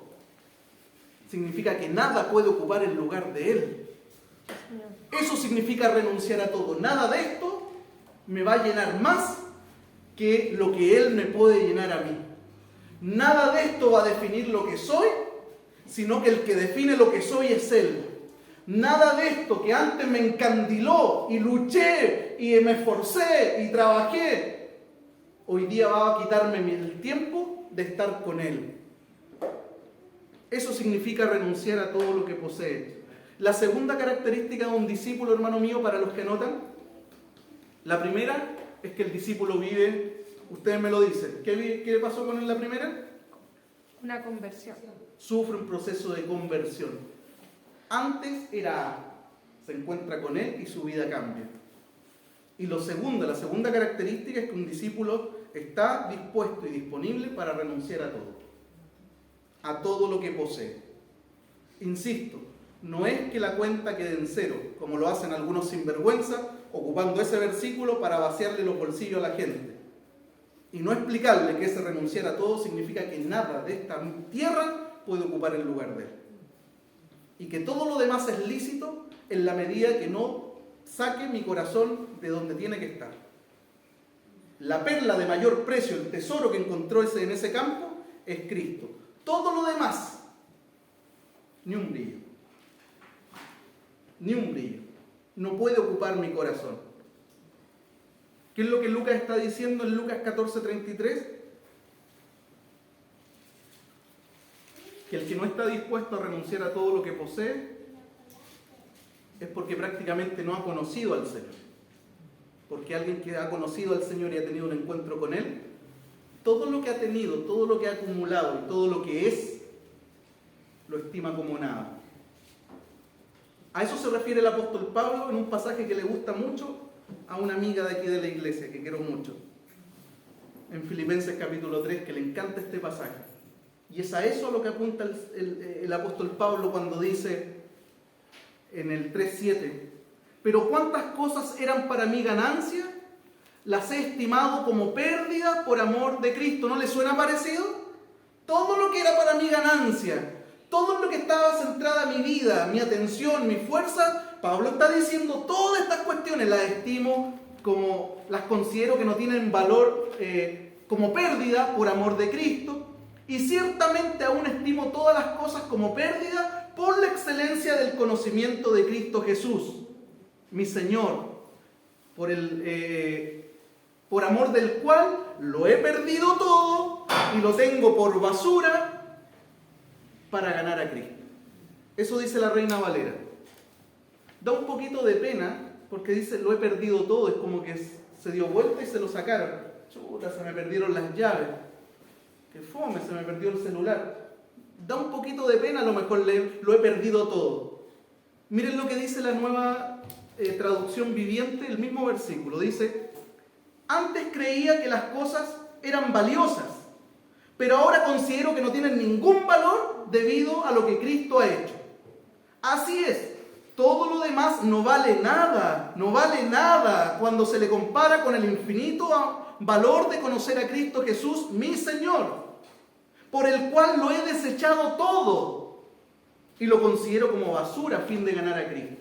Significa que nada puede ocupar el lugar de Él. Eso significa renunciar a todo. Nada de esto me va a llenar más que lo que Él me puede llenar a mí. Nada de esto va a definir lo que soy, sino que el que define lo que soy es Él. Nada de esto que antes me encandiló y luché y me esforcé y trabajé, hoy día va a quitarme el tiempo de estar con Él. Eso significa renunciar a todo lo que posee. La segunda característica de un discípulo, hermano mío, para los que notan, la primera es que el discípulo vive, ustedes me lo dicen, ¿qué le pasó con él la primera? Una conversión. Sufre un proceso de conversión. Antes era A, se encuentra con Él y su vida cambia. Y la segunda característica es que un discípulo está dispuesto y disponible para renunciar a todo lo que posee. Insisto, no es que la cuenta quede en cero, como lo hacen algunos sinvergüenzas, ocupando ese versículo para vaciarle los bolsillos a la gente. Y no explicarle que ese renunciar a todo significa que nada de esta tierra puede ocupar el lugar de Él. Y que todo lo demás es lícito en la medida que no saque mi corazón de donde tiene que estar. La perla de mayor precio, el tesoro que encontró en ese campo, es Cristo. Todo lo demás, ni un brillo. Ni un brillo. No puede ocupar mi corazón. ¿Qué es lo que Lucas está diciendo en Lucas 14:33? Que el que no está dispuesto a renunciar a todo lo que posee es porque prácticamente no ha conocido al Señor. Porque alguien que ha conocido al Señor y ha tenido un encuentro con Él, todo lo que ha tenido, todo lo que ha acumulado y todo lo que es, lo estima como nada. A eso se refiere el apóstol Pablo en un pasaje que le gusta mucho a una amiga de aquí de la iglesia, que quiero mucho. en Filipenses capítulo 3, que le encanta este pasaje. Y es a eso a lo que apunta el apóstol Pablo cuando dice en el 3:7, pero cuántas cosas eran para mí ganancia, las he estimado como pérdida por amor de Cristo. ¿No le suena parecido? Todo lo que era para mí ganancia, todo lo que estaba centrada mi vida, mi atención, mi fuerza, Pablo está diciendo todas estas cuestiones las estimo como, las considero que no tienen valor como pérdida por amor de Cristo, y ciertamente aún estimo todas las cosas como pérdida por la excelencia del conocimiento de Cristo Jesús, mi Señor, por amor del cual lo he perdido todo y lo tengo por basura para ganar a Cristo. Eso dice la Reina Valera. Da un poquito de pena porque dice lo he perdido todo, es como que se dio vuelta y se lo sacaron. Chuta, se me perdieron las llaves. Qué fome, se me perdió el celular. Da un poquito de pena a lo mejor leer lo he perdido todo. Miren lo que dice la nueva traducción viviente, el mismo versículo. Dice, antes creía que las cosas eran valiosas, pero ahora considero que no tienen ningún valor debido a lo que Cristo ha hecho. Así es, todo lo demás no vale nada cuando se le compara con el infinito valor de conocer a Cristo Jesús, mi Señor, por el cual lo he desechado todo y lo considero como basura a fin de ganar a Cristo.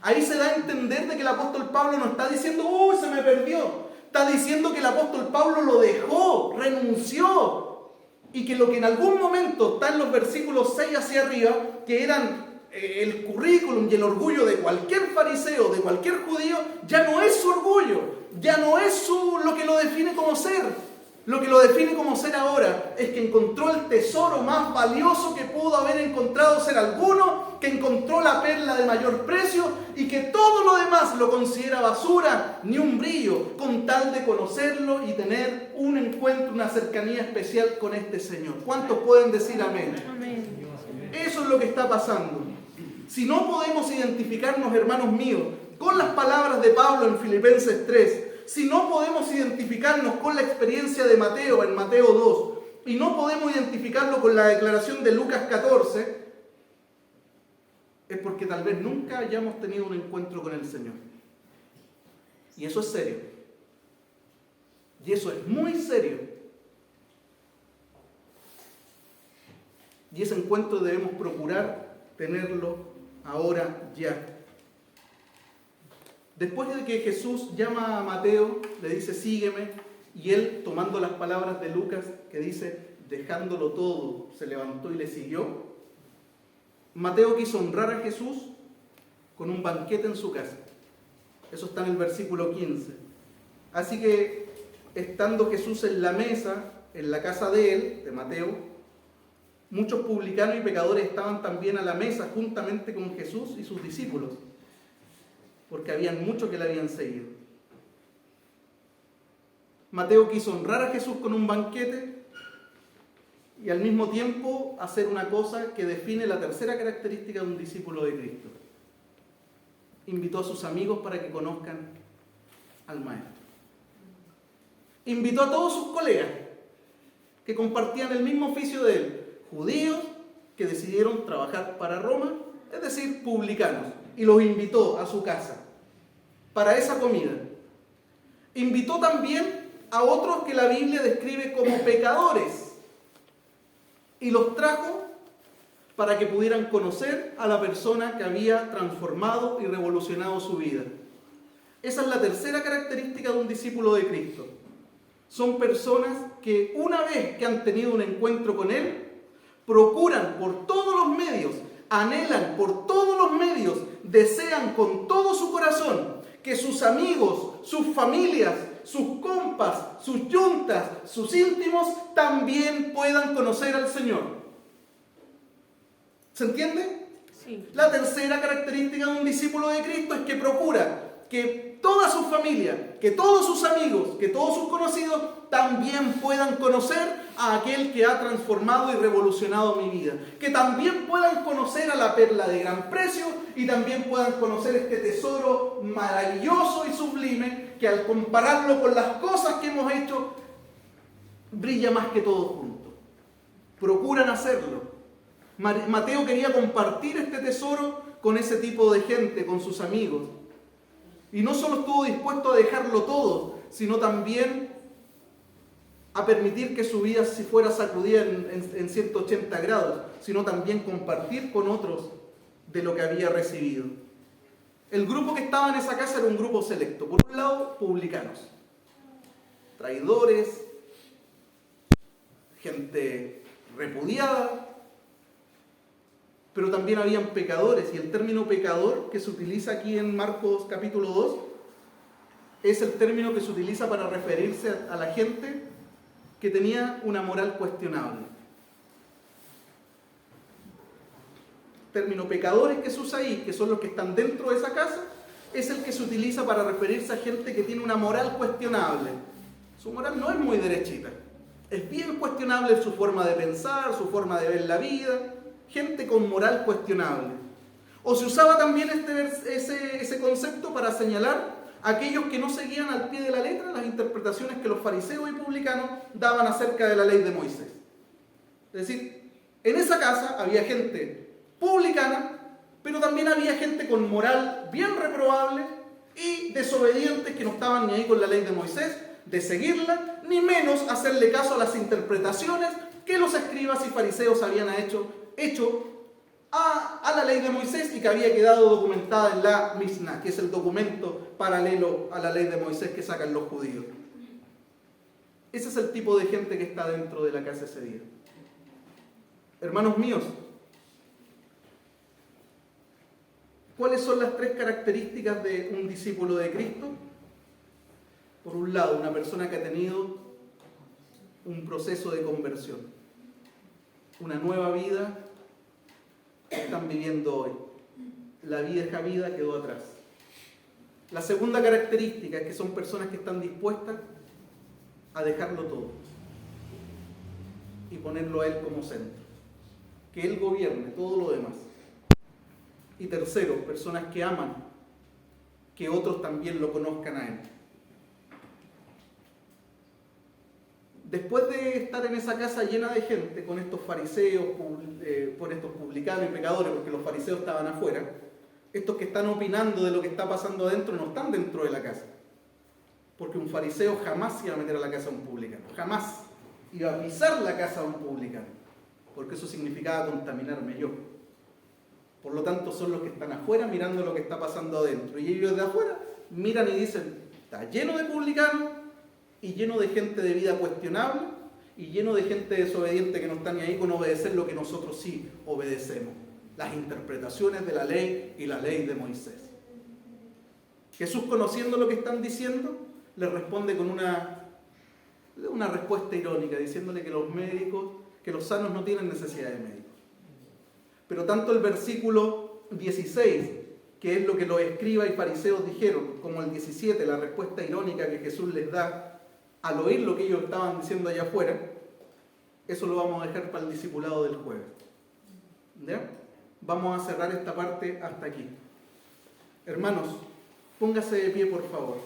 Ahí se da a entender de que el apóstol Pablo no está diciendo, uy, se me perdió. Está diciendo que el apóstol Pablo lo dejó, renunció, y que lo que en algún momento está en los versículos 6 hacia arriba, que eran el currículum y el orgullo de cualquier fariseo, de cualquier judío, ya no es su orgullo, ya no es lo que lo define como ser. Lo que lo define como ser ahora es que encontró el tesoro más valioso que pudo haber encontrado ser alguno, que encontró la perla de mayor precio y que todo lo demás lo considera basura, ni un brillo, con tal de conocerlo y tener un encuentro, una cercanía especial con este Señor. ¿Cuántos pueden decir amén? Amén. Eso es lo que está pasando. Si no podemos identificarnos, hermanos míos, con las palabras de Pablo en Filipenses 3, si no podemos identificarnos con la experiencia de Mateo en Mateo 2, y no podemos identificarlo con la declaración de Lucas 14, es porque tal vez nunca hayamos tenido un encuentro con el Señor. Y eso es serio. Y eso es muy serio. Y ese encuentro debemos procurar tenerlo ahora ya. Después de que Jesús llama a Mateo, le dice, sígueme, y él, tomando las palabras de Lucas, que dice, dejándolo todo, se levantó y le siguió, Mateo quiso honrar a Jesús con un banquete en su casa. Eso está en el versículo 15. Así que, estando Jesús en la mesa, en la casa de él, de Mateo, muchos publicanos y pecadores estaban también a la mesa juntamente con Jesús y sus discípulos, porque habían muchos que le habían seguido. Mateo quiso honrar a Jesús con un banquete y al mismo tiempo hacer una cosa que define la tercera característica de un discípulo de Cristo. Invitó a sus amigos para que conozcan al Maestro. Invitó a todos sus colegas que compartían el mismo oficio de él, judíos que decidieron trabajar para Roma, es decir, publicanos, y los invitó a su casa para esa comida. Invitó también a otros que la Biblia describe como pecadores y los trajo para que pudieran conocer a la persona que había transformado y revolucionado su vida. Esa es la tercera característica de un discípulo de Cristo. Son personas que una vez que han tenido un encuentro con Él, procuran por todos los medios, anhelan por todos los medios, desean con todo su corazón que sus amigos, sus familias, sus compas, sus yuntas, sus íntimos también puedan conocer al Señor. ¿Se entiende? Sí. La tercera característica de un discípulo de Cristo es que procura que toda su familia, que todos sus amigos, que todos sus conocidos también puedan conocer a aquel que ha transformado y revolucionado mi vida. Que también puedan conocer a la perla de gran precio y también puedan conocer este tesoro maravilloso y sublime que al compararlo con las cosas que hemos hecho brilla más que todos juntos. Procuran hacerlo. Mateo quería compartir este tesoro con ese tipo de gente, con sus amigos. Y no solo estuvo dispuesto a dejarlo todo, sino también a permitir que su vida si fuera sacudida en 180 grados, sino también compartir con otros de lo que había recibido. El grupo que estaba en esa casa era un grupo selecto. Por un lado, publicanos, traidores, gente repudiada, pero también habían pecadores, y el término pecador que se utiliza aquí en Marcos capítulo 2 es el término que se utiliza para referirse a la gente que tenía una moral cuestionable. El término pecadores que se usa ahí, que son los que están dentro de esa casa, es el que se utiliza para referirse a gente que tiene una moral cuestionable. Su moral no es muy derechita, es bien cuestionable su forma de pensar, su forma de ver la vida. Gente con moral cuestionable. O se usaba también ese concepto para señalar a aquellos que no seguían al pie de la letra las interpretaciones que los fariseos y publicanos daban acerca de la ley de Moisés. Es decir, en esa casa había gente publicana, pero también había gente con moral bien reprobable y desobedientes que no estaban ni ahí con la ley de Moisés, de seguirla, ni menos hacerle caso a las interpretaciones que los escribas y fariseos habían hecho a la ley de Moisés y que había quedado documentada en la Mishnah, que es el documento paralelo a la ley de Moisés que sacan los judíos. Ese es el tipo de gente que está dentro de la casa ese día. Hermanos míos, ¿cuáles son las 3 características de un discípulo de Cristo? Por un lado, una persona que ha tenido un proceso de conversión, una nueva vida que están viviendo hoy. La vieja vida quedó atrás. La segunda característica es que son personas que están dispuestas a dejarlo todo y ponerlo a Él como centro. Que Él gobierne todo lo demás. Y tercero, personas que aman que otros también lo conozcan a Él. Después de estar en esa casa llena de gente, con estos fariseos, por estos publicanos y pecadores, porque los fariseos estaban afuera, estos que están opinando de lo que está pasando adentro no están dentro de la casa. Porque un fariseo jamás iba a meter a la casa a un publicano, jamás iba a pisar la casa a un publicano, porque eso significaba contaminarme yo. Por lo tanto, son los que están afuera mirando lo que está pasando adentro. Y ellos de afuera miran y dicen, está lleno de publicanos, y lleno de gente de vida cuestionable, y lleno de gente desobediente que no está ni ahí con obedecer lo que nosotros sí obedecemos, las interpretaciones de la ley y la ley de Moisés. Jesús, conociendo lo que están diciendo, les responde con una respuesta irónica, diciéndole que los sanos no tienen necesidad de médicos. Pero tanto el versículo 16, que es lo que los escribas y fariseos dijeron, como el 17, la respuesta irónica que Jesús les da al oír lo que ellos estaban diciendo allá afuera, eso lo vamos a dejar para el discipulado del jueves. ¿Ya? Vamos a cerrar esta parte hasta aquí. Hermanos, póngase de pie, por favor.